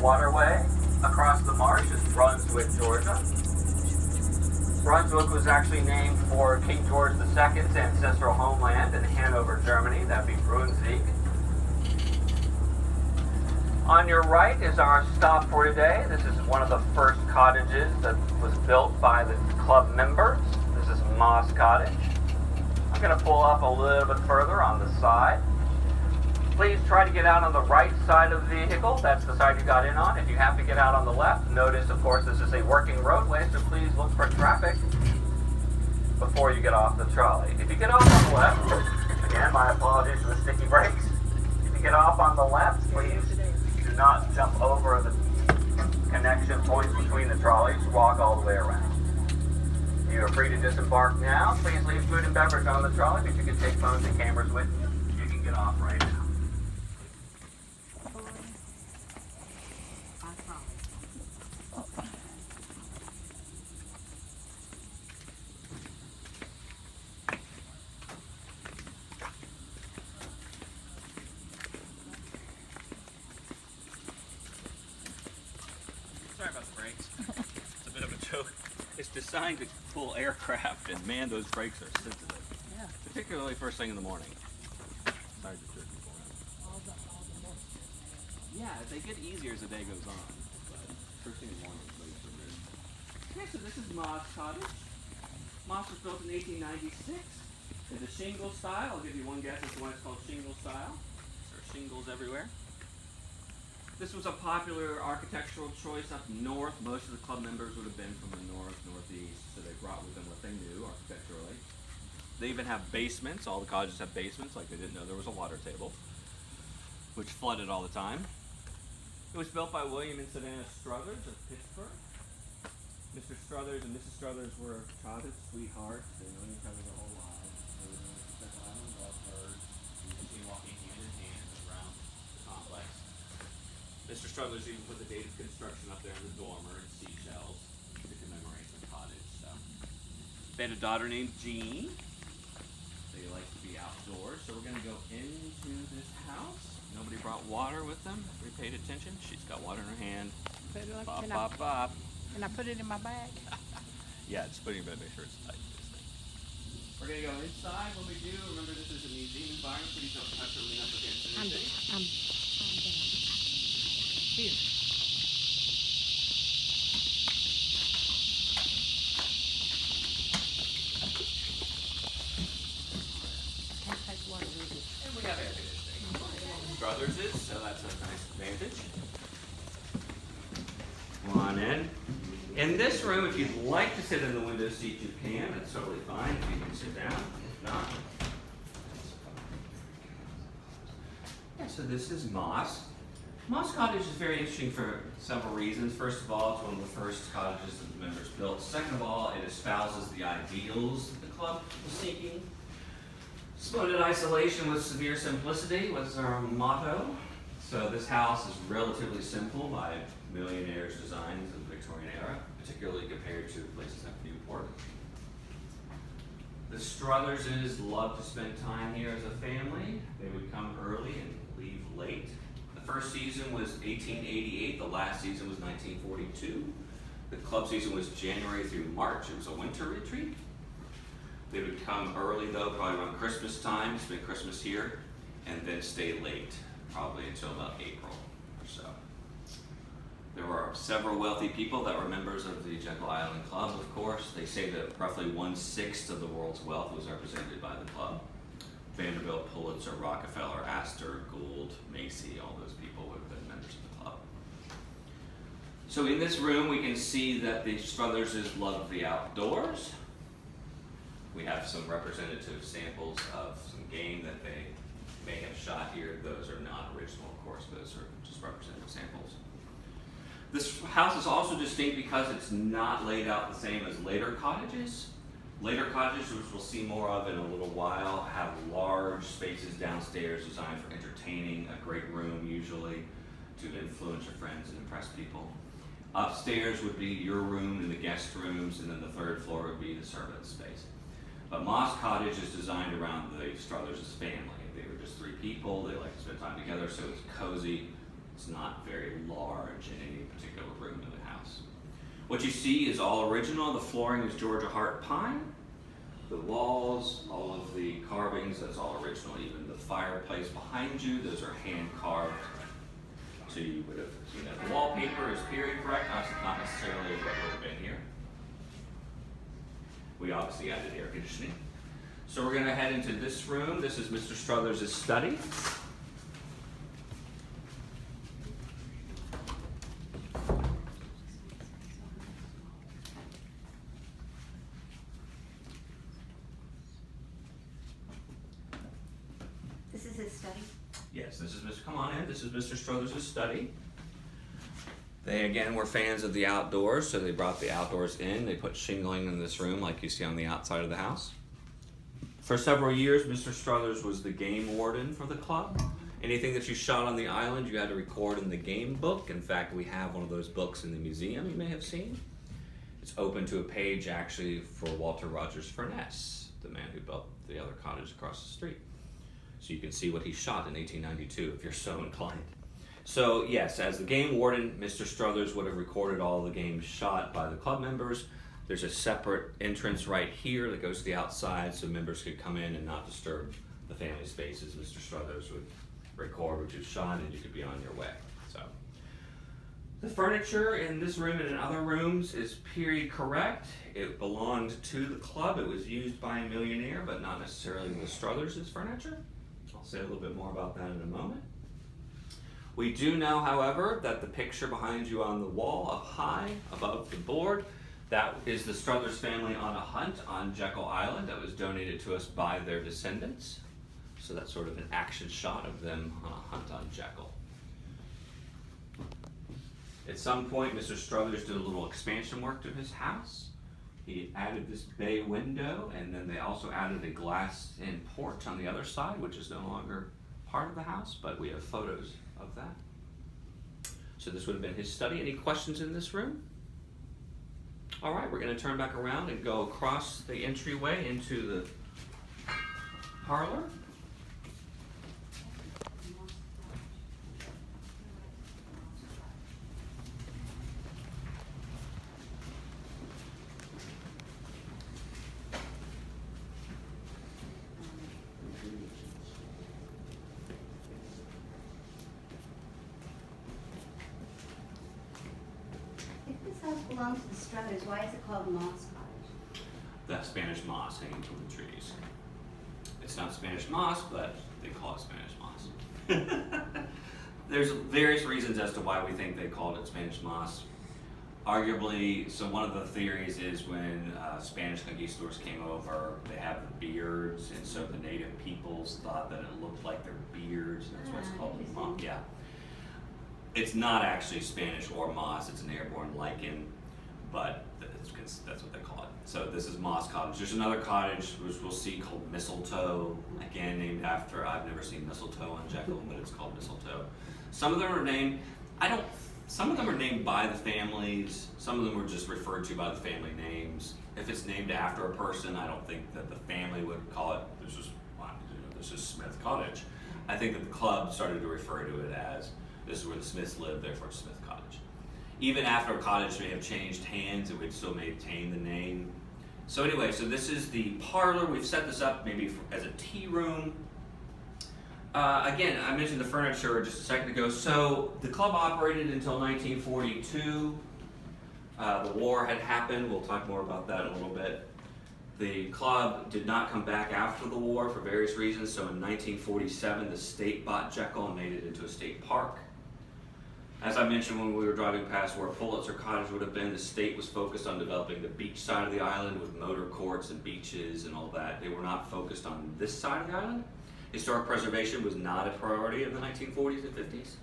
waterway across the marsh is Brunswick, Georgia. Brunswick was actually named for King George II's ancestral homeland in Hanover, Germany. That'd be Brunswick. On your right is our stop for today. This is one of the first cottages that was built by the club members. This is Moss Cottage. I'm going to pull up a little bit further on the side. Please try to get out on the right side of the vehicle. That's the side you got in on. If you have to get out on the left, notice, of course, this is a working roadway, so please look for traffic before you get off the trolley. If you get off on the left, again, my apologies for the sticky brakes. If you get off on the left, please do not jump over the connection points between the trolleys. Walk all the way around. You are free to disembark now. Please leave food and beverage on the trolley, but you can take phones and cameras with you. You can get off right now. Sorry about the brakes. It's a bit of a joke. It's designed to pull aircraft, and man, those brakes are sensitive. Yeah. Particularly first thing in the morning. Sorry to jerk people around. Yeah, they get easier as the day goes on. But first thing in the morning, brakes are good. Okay, so this is Moss Cottage. Moss was built in 1896. It's a shingle style. I'll give you one guess as to why it's called shingle style. There are shingles everywhere. This was a popular architectural choice up north. Most of the club members would have been from the north, northeast, so they brought with them what they knew architecturally. They even have basements. All the cottages have basements, like they didn't know there was a water table, which flooded all the time. It was built by William and Savannah Struthers of Pittsburgh. Mr. Struthers and Mrs. Struthers were childhood sweethearts. They known each other their whole lives. They were known as Jekyll Island lovebirds. You can see them walking hand in hand around the complex. Mr. Struthers even put the date of construction up there in the dormer and seashells to commemorate the cottage. So. They had a daughter named Jean. They like to be outdoors, so we're going to go into this house. Nobody brought water with them. We paid attention. She's got water in her hand. Bop, bop, bop. Can I put it in my bag? Yeah, just put it in your bag. Make sure it's tight. We're going to go inside. When we do, remember this is a museum environment. Please don't touch or lean up against anything. I'm down. Here. Can't take water with it. And we have air conditioning. Brothers is, so that's a nice advantage. Come on in. In this room, if you'd like to sit in the window seat, you can. It's totally fine if you can sit down. If not. Yeah, so this is Moss. Moss Cottage is very interesting for several reasons. First of all, it's one of the first cottages that the members built. Second of all, it espouses the ideals that the club was seeking. Splendid isolation with severe simplicity was our motto. So this house is relatively simple by millionaires' designs of the Victorian era, particularly compared to places like Newport. The Strutherses loved to spend time here as a family. They would come early and leave late. The first season was 1888, the last season was 1942. The club season was January through March. It was a winter retreat. They would come early though, probably around Christmas time, spend Christmas here, and then stay late, probably until about April or so. There were several wealthy people that were members of the Jekyll Island Club, of course. They say that roughly 1/6 of the world's wealth was represented by the club. Vanderbilt, Pulitzer, Rockefeller, Astor, Gould, Macy, all those people would have been members of the club. So in this room, we can see that the Strutherses loved the outdoors. We have some representative samples of some game that they may have shot here. Those are not original, of course. Those are just representative samples. This house is also distinct because it's not laid out the same as later cottages. Later cottages, which we'll see more of in a little while, have large spaces downstairs designed for entertaining, a great room usually to influence your friends and impress people. Upstairs would be your room and the guest rooms, and then the third floor would be the servants' space. But Moss Cottage is designed around the Struthers' family. They were just 3 people, they like to spend time together, so it's cozy, it's not very large in What you see is all original. The flooring is Georgia Heart Pine. The walls, all of the carvings, that's all original. Even the fireplace behind you, those are hand carved. So you would have seen that. The wallpaper is period correct, not necessarily what would have been here. We obviously added air conditioning. So we're going to head into this room. This is Mr. Struthers' study. This is his study? Yes, this is Mr. Come on in. This is Mr. Struthers' study. They again were fans of the outdoors, so they brought the outdoors in. They put shingling in this room like you see on the outside of the house. For several years, Mr. Struthers was the game warden for the club. Anything that you shot on the island, you had to record in the game book. In fact, we have one of those books in the museum you may have seen. It's open to a page actually for Walter Rogers Furness, the man who built the other cottage across the street. So you can see what he shot in 1892 if you're so inclined. So yes, as the game warden, Mr. Struthers would have recorded all the games shot by the club members. There's a separate entrance right here that goes to the outside so members could come in and not disturb the family spaces. Mr. Struthers would record what you've shot and you could be on your way. So the furniture in this room and in other rooms is period correct. It belonged to the club. It was used by a millionaire, but not necessarily the Struthers' furniture. I'll say a little bit more about that in a moment. We do know, however, that the picture behind you on the wall up high above the board, that is the Struthers family on a hunt on Jekyll Island that was donated to us by their descendants. So that's sort of an action shot of them on a hunt on Jekyll. At some point, Mr. Struthers did a little expansion work to his house. He added this bay window, and then they also added a glass-in porch on the other side, which is no longer part of the house, but we have photos of that. So this would have been his study. Any questions in this room? All right, we're going to turn back around and go across the entryway into the parlor. If this house belongs to the Struthers, why is it called Moss Cottage? The Spanish moss hanging from the trees. It's not Spanish moss, but they call it Spanish moss. There's various reasons as to why we think they called it Spanish moss. Arguably, so one of the theories is when Spanish conquistadors came over, they have the beards, and so the native peoples thought that it looked like their beards, and that's why it's called moss. Yeah. It's not actually Spanish or moss, it's an airborne lichen, but that's what they call it. So this is Moss Cottage. There's another cottage which we'll see called Mistletoe, again named after, I've never seen mistletoe on Jekyll, but it's called Mistletoe. Some of them are named, some of them are named by the families, some of them are just referred to by the family names. If it's named after a person, I don't think that the family would call it, this is Smith Cottage. I think that the club started to refer to it as, this is where the Smiths lived, therefore it's Smith Cottage. Even after a cottage may have changed hands, it would still maintain the name. So anyway, so this is the parlor. We've set this up maybe as a tea room. Again, I mentioned the furniture just a second ago. So the club operated until 1942. The war had happened. We'll talk more about that in a little bit. The club did not come back after the war for various reasons. So in 1947, the state bought Jekyll and made it into a state park. As I mentioned when we were driving past where Pulitzer Cottage would have been, the state was focused on developing the beach side of the island with motor courts and beaches and all that. They were not focused on this side of the island. Historic preservation was not a priority in the 1940s and 50s.